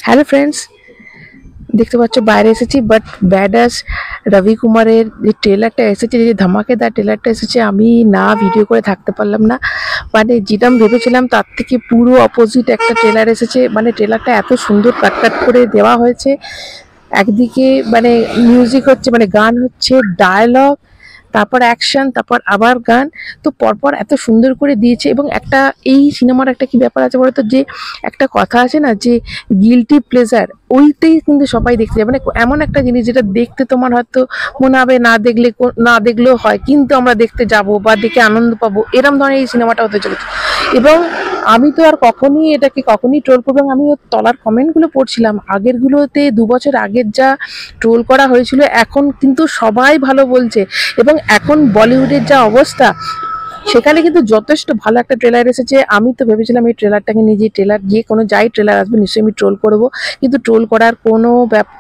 Hello friends, দেখতে পাচ্ছ বাইরে এসেছি বাট ব্যাডাস রবি কুমারের যে ট্রেলারটা এসেছে, যে ধামাকেদার ট্রেলারটা এসেছে, আমি না ভিডিও করে থাকতে পারলাম না। মানে যেটা ভেবেছিলাম তার থেকে পুরো অপোজিট একটা ট্রেলার এসেছে। মানে ট্রেলারটা এত সুন্দর কাট কাট করে দেওয়া হয়েছে। একদিকে মানে মিউজিক হচ্ছে, মানে গান হচ্ছে, ডায়লগ, তারপর অ্যাকশন, তারপর আবার গান। তো পরপর এত সুন্দর করে দিয়েছে। এবং একটা এই সিনেমার একটা কি ব্যাপার আছে বলতো, যে একটা কথা আছে না, যে গিলটি প্লেজার, ওইটাই কিন্তু সবাই দেখতে যায়। মানে এমন একটা জিনিস যেটা দেখতে তোমার হয়তো মনে হবে না দেখলে না দেখলেও হয়, কিন্তু আমরা দেখতে যাব বা দেখে আনন্দ পাবো, এরম ধরনের এই সিনেমাটা হতে চলেছে। এবং আমি তো আর কখনই ট্রোল করবো। আমি ওর তলার কমেন্টগুলো পড়ছিলাম, আগেরগুলোতে 2 বছর আগের যা ট্রোল করা হয়েছিল, এখন কিন্তু সবাই ভালো বলছে। এবং এখন বলিউডের যা অবস্থা, সেখানে কিন্তু যথেষ্ট ভালো একটা ট্রেলার এসেছে। আমি তো ভেবেছিলাম এই ট্রেলারটাকে নিজে ট্রেলার গিয়ে কোনো যাই ট্রেলার আসবে নিশ্চয়ই আমি ট্রোল করব, কিন্তু ট্রোল করার কোনো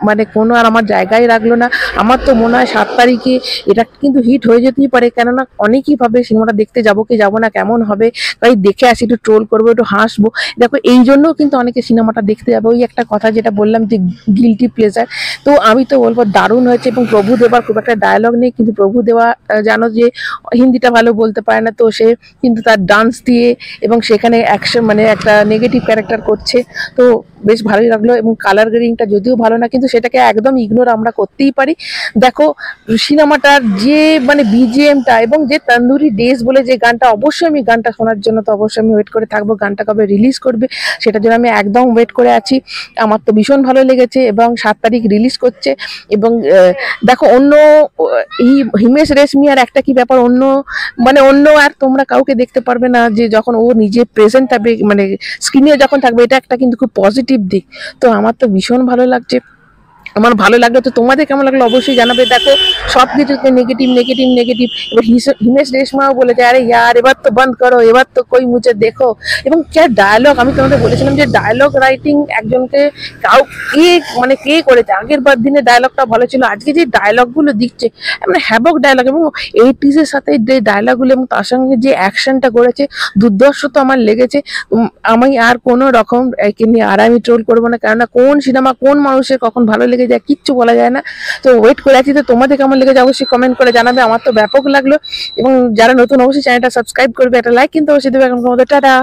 মানে কোনো আর আমার জায়গায় রাখলো না। আমার তো মনে হয় 7 তারিখে এটা কিন্তু হিট হয়ে যেতেই পারে, কেননা অনেকেই ভাবে সিনেমাটা দেখতে যাবো কি যাবো না, কেমন হবে, তাই দেখে আসি, একটু ট্রোল করবো, একটু হাসবো। দেখো এই জন্যও কিন্তু অনেকে সিনেমাটা দেখতে যাবে। ওই একটা কথা যেটা বললাম, যে গিলটি প্লেজার। তো আমি তো বলবো দারুণ হয়েছে। এবং প্রভু দেবার খুব একটা ডায়লগ নেই, কিন্তু প্রভু দেওয়া জানো যে হিন্দিটা ভালো বলতে পারে না, তো সে কিন্তু তার ডান্স দিয়ে এবং সেখানে অ্যাকশন, মানে একটা নেগেটিভ ক্যারেক্টার করছে। তো বেশ ভালোই লাগলো। এবং কালার গ্রেডিংটা যদিও ভালো না, কিন্তু সেটাকে একদম ইগনোর আমরা করতেই পারি। দেখো সিনেমাটার যে মানে বিজিএমটা, এবং যে তন্দুরি ডেজ বলে যে গানটা, অবশ্যই আমি গানটা শোনার জন্য তো অবশ্যই আমি ওয়েট করে থাকবো। গানটা কবে রিলিজ করবে সেটার জন্য আমি একদম ওয়েট করে আছি। আমার তো ভীষণ ভালো লেগেছে। এবং 7 তারিখ রিলিজ করছে। এবং দেখো অন্য এই হিমেশ রেশমিয়ার একটা কি ব্যাপার, অন্য আর তোমরা কাউকে দেখতে পারবে না যে যখন ও নিজে প্রেজেন্ট থাকবে, মানে স্ক্রিনে যখন থাকবে, এটা একটা কিন্তু খুব পজিটিভ দিক। তো আমার তো ভীষণ ভালো লাগছে। আমার ভালো লাগলো, তো তোমাদের কেমন লাগলো অবশ্যই জানাবে। দেখো সব কিছুতে নেগেটিভ নেগেটিভ নেগেটিভ। এবার হিমেশ রেশমাও বলেছে, আরে ইয়ার এবার তো বন্ধ করো, এবার তো কই মুঝে দেখো। এবং কে ডায়লগ, আমি তোমাদের বলেছিলাম যে ডায়লগ রাইটিং একজনকে কে মানে কে করেছে। আগের বার দিনে ডায়লগটা ভালো ছিল, আজকে যে ডায়লগগুলো দিচ্ছে মানে হ্যাবক ডায়লগ, এবং 80s সাথে যে ডায়লগগুলো এবং তার সঙ্গে যে অ্যাকশনটা করেছে, দুর্ধর্ষ তো আমার লেগেছে। আমি আর কোনো রকম একে নিয়ে আর আমি ট্রোল করবো না, কেননা কোন সিনেমা কোন মানুষের কখন ভালো লেগে যায় কিচ্ছু বলা যায় না। তো ওয়েট করে আছি, তো তোমাদের কেমন লেগেছে অবশ্যই কমেন্ট করে জানাবে। আমার তো ব্যাপক লাগলো। এবং যারা নতুন অবশ্যই চ্যানেলটা সাবস্ক্রাইব করবে, একটা লাইক কিন্তু অবশ্যই দেবে। এখন তোমাদের টাটা।